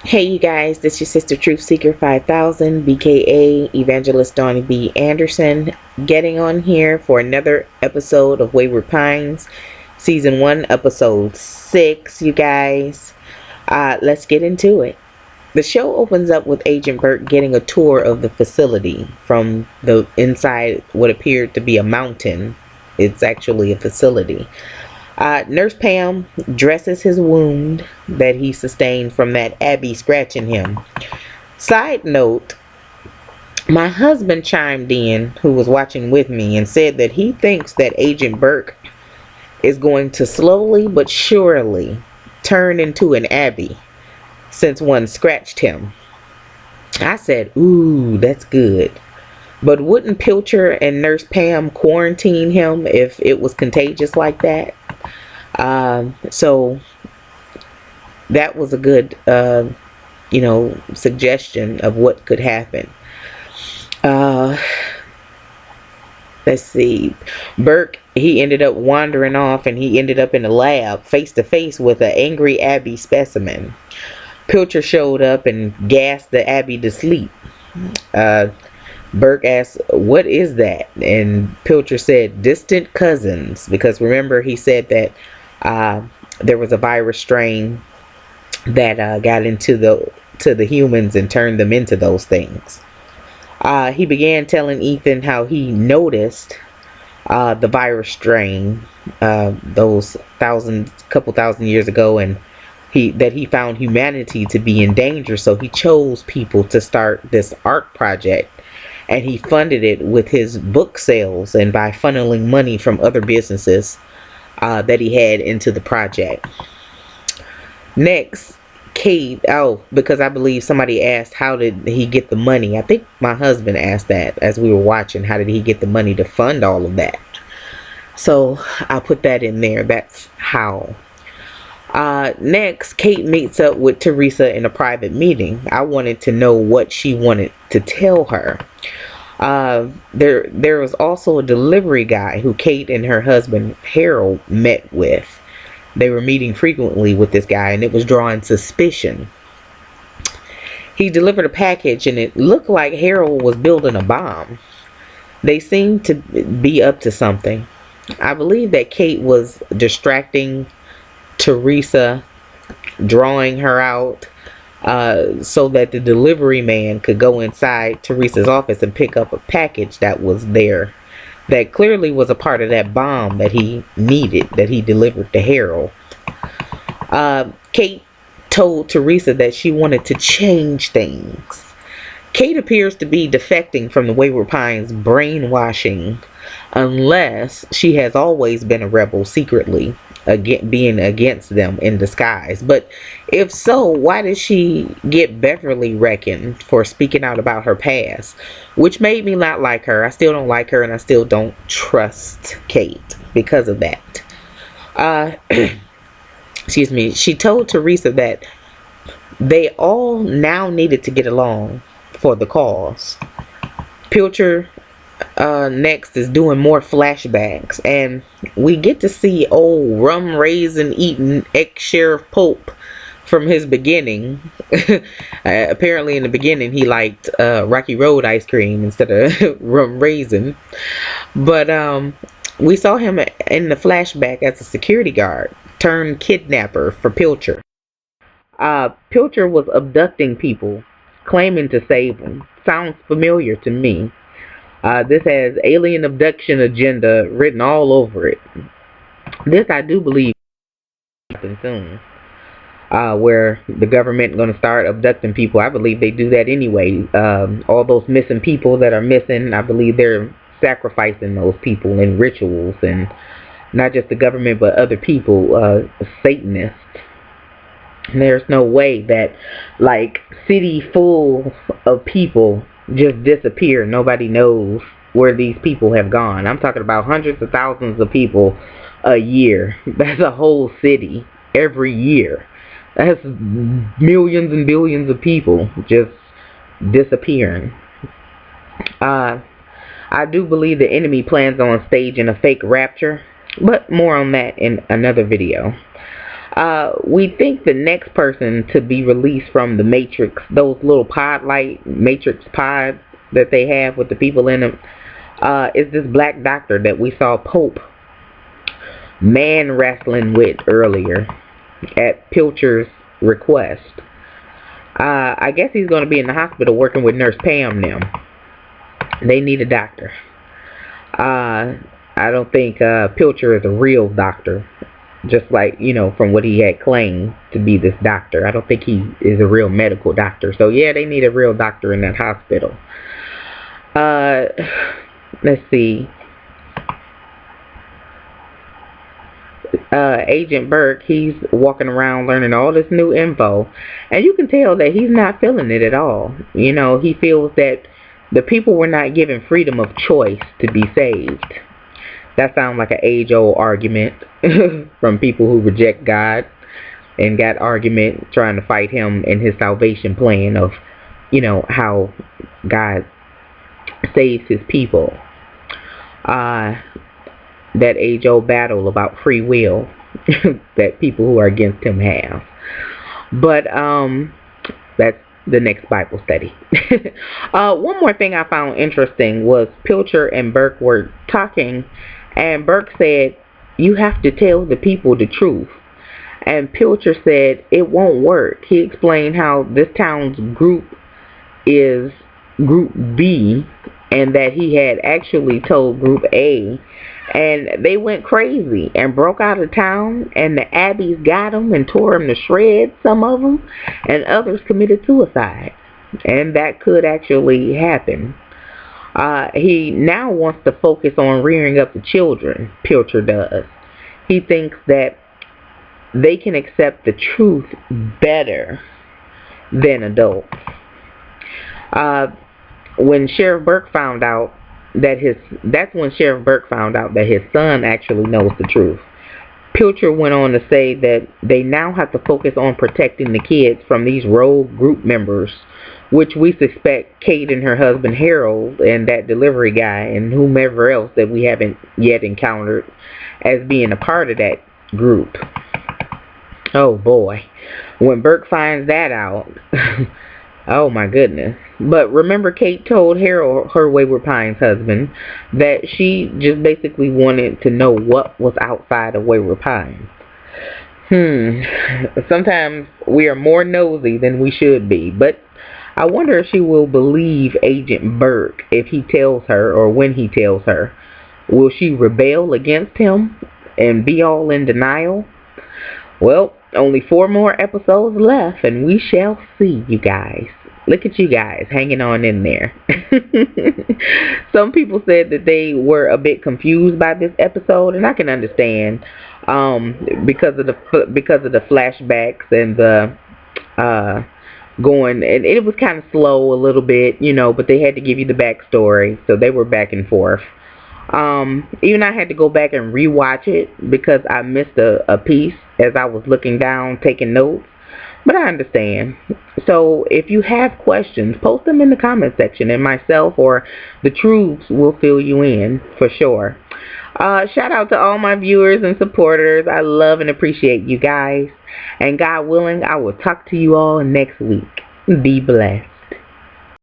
Hey you guys, this is your sister Truth Seeker 5000, BKA Evangelist Donnie B. Anderson, getting on here for another episode of Wayward Pines, Season 1, Episode 6, you guys. Let's get into it. The show opens up with Agent Burke getting a tour of the facility from the inside what appeared to be a mountain. It's actually a facility. Nurse Pam dresses his wound that he sustained from that Abby scratching him. Side note, my husband chimed in, who was watching with me, and said that he thinks that Agent Burke is going to slowly but surely turn into an Abby since one scratched him. I said, ooh, that's good. But wouldn't Pilcher and Nurse Pam quarantine him if it was contagious like that? So that was a good, suggestion of what could happen. Let's see. Burke, he ended up wandering off and he ended up in a lab face to face with an angry Abby specimen. Pilcher showed up and gassed the Abby to sleep. Burke asked, what is that? And Pilcher said, distant cousins. Because remember, he said that there was a virus strain that got into the humans and turned them into those things. He began telling Ethan how he noticed the virus strain those couple thousand years ago, and he found humanity to be in danger, so he chose people to start this Ark Project. And he funded it with his book sales and by funneling money from other businesses that he had into the project. Next, Kate, because I believe somebody asked how did he get the money. I think my husband asked that as we were watching. How did he get the money to fund all of that? So I'll put that in there. That's how. Next, Kate meets up with Teresa in a private meeting. I wanted to know what she wanted to tell her. There was also a delivery guy who Kate and her husband Harold met with. They were meeting frequently with this guy, and it was drawing suspicion. He delivered a package, and it looked like Harold was building a bomb. They seemed to be up to something. I believe that Kate was distracting Teresa, drawing her out so that the delivery man could go inside Teresa's office and pick up a package that was there that clearly was a part of that bomb that he needed, that he delivered to Harold. Kate told Teresa that she wanted to change things. Kate appears to be defecting from the Wayward Pines brainwashing, unless she has always been a rebel secretly, being against them in disguise. But if so, why did she get Beverly reckoned for speaking out about her past, which made me not like her. I still don't like her, and I still don't trust Kate because of that. Excuse me. She told Teresa that they all now needed to get along for the cause. Pilcher next is doing more flashbacks, and we get to see old rum raisin eating ex-sheriff Pope from his beginning. Apparently in the beginning he liked Rocky Road ice cream instead of rum raisin, but we saw him in the flashback as a security guard turned kidnapper for Pilcher. Pilcher was abducting people, claiming to save them. Sounds familiar to me. This has alien abduction agenda written all over it. This I do believe will happen soon, where the government is going to start abducting people. I believe they do that anyway. All those missing people that are missing, I believe they're sacrificing those people in rituals, and not just the government but other people, Satanists. There's no way that like city full of people just disappear. Nobody knows where these people have gone. I'm talking about hundreds of thousands of people a year. That's a whole city every year. That's millions and billions of people just disappearing. I do believe the enemy plans on staging a fake rapture, but more on that in another video. We think the next person to be released from the Matrix, those little pod-like Matrix pods that they have with the people in them, is this black doctor that we saw Pope man wrestling with earlier at Pilcher's request. I guess he's going to be in the hospital working with Nurse Pam now. They need a doctor. I don't think Pilcher is a real doctor. Just like, from what he had claimed to be this doctor. I don't think he is a real medical doctor. So, yeah, they need a real doctor in that hospital. Let's see. Agent Burke, he's walking around learning all this new info. And you can tell that he's not feeling it at all. He feels that the people were not given freedom of choice to be saved. That sounds like an age-old argument from people who reject God and got argument trying to fight him in his salvation plan of, how God saves his people. That age-old battle about free will that people who are against him have. But that's the next Bible study. One more thing I found interesting was Pilcher and Burke were talking, and Burke said, "You have to tell the people the truth." And Pilcher said, "It won't work." He explained how this town's group is Group B, and that he had actually told Group A, and they went crazy and broke out of town, and the Abbeys got them and tore them to shreds, some of them, and others committed suicide. And that could actually happen. He now wants to focus on rearing up the children, Pilcher does. He thinks that they can accept the truth better than adults. When Sheriff Burke found out that that's when Sheriff Burke found out that his son actually knows the truth. Pilcher went on to say that they now have to focus on protecting the kids from these rogue group members, which we suspect Kate and her husband Harold and that delivery guy and whomever else that we haven't yet encountered as being a part of that group. Oh boy, when Burke finds that out, oh my goodness. But remember, Kate told Harold, her Wayward Pines husband, that she just basically wanted to know what was outside of Wayward Pines. Sometimes we are more nosy than we should be, but I wonder if she will believe Agent Burke if he tells her, or when he tells her. Will she rebel against him and be all in denial? Well, only 4 more episodes left, and we shall see, you guys. Look at you guys hanging on in there. Some people said that they were a bit confused by this episode, and I can understand because of the flashbacks and the going, and it was kind of slow a little bit, but they had to give you the backstory, so they were back and forth. Even I had to go back and rewatch it because I missed a piece as I was looking down taking notes. But I understand. So if you have questions, post them in the comment section, and myself or the troops will fill you in for sure. Shout out to all my viewers and supporters. I love and appreciate you guys. And God willing, I will talk to you all next week. Be blessed.